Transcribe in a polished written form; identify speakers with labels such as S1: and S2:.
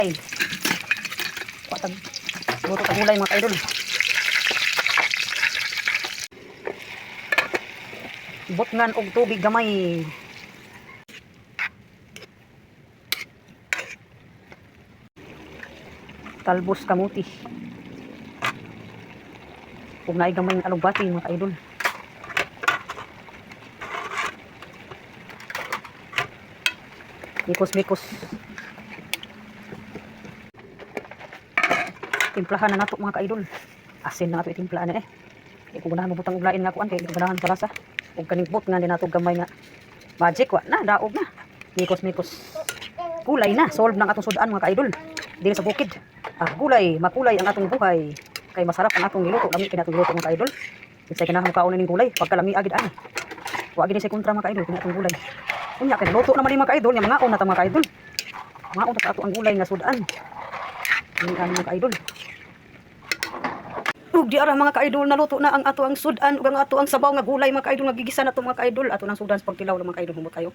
S1: Ay. Patag. Luto ta gulay mga kaidol. Butngan og tubig gamay. Talbos kamuti. Ug naay gamay nga alugbati mga kaidol. Mikos-mikos. Timplahan na nato mga kaidol. Asin na nato itimplahan na eh. Kung ganahan mo butang uglain nga kuan kay ganahan kalasa. Ug kaning bot nga din nato gamay nga magic wa na daog na. Mikos-mikos. Kulay na, solve ng atong sudan mga kaidol. Dili sa bukid. Gulay, makulay ang atong buhay. Kay masarap ang atong niluto, lami kinatong niluto mga kaidol. Say kinahan mo kaon ning gulay, pagkalami agid ani. Wa gid say kontra mga kaidol kinatong gulay. Unya kay luto naman mga kaidol, nya mga on na ta mga kaidol. Mga on ta ato ang gulay nga sudan. Ini ani mga kaidol. Ug di ara mga kaidol naluto na ang ato ang sudan ug ang ato ang sabaw nga gulay mga kaidol nga gigisa na to mga kaidol. Ato nang sudan sa pagtilaw mga kaidol humot kayo.